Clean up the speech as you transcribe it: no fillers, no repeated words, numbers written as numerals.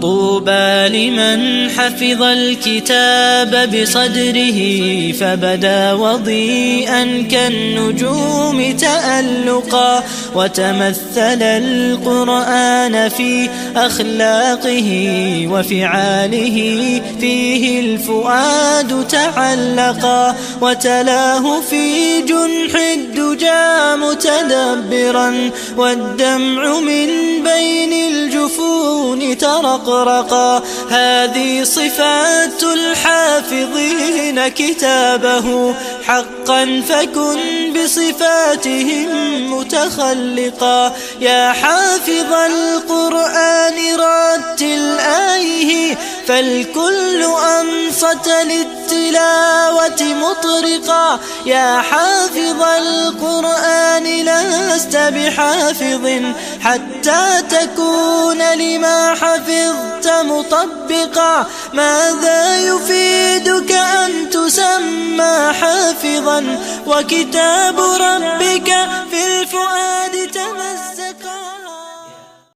طوبى لمن حفظ الكتاب بصدره فبدا وضيئا كالنجوم تألقا، وتمثل القرآن في أخلاقه وفعاله، فيه الفؤاد تعلقا، وتلاه في جنح الدجى متدبرا، والدمع من بين الجفون ترقرقا. هذه صفات الحافظين كتابه حقا، فكن بصفاتهم متخلقا. يا حافظ القرآن رتل آيه، فالكل أنصت للتلاوة مطرقا. يا حافظ القرآن لست بحافظ حتى تكون لما حفظت مطبقا. ماذا يفيدك أن تسمى حافظا وكتاب ربك في الفؤاد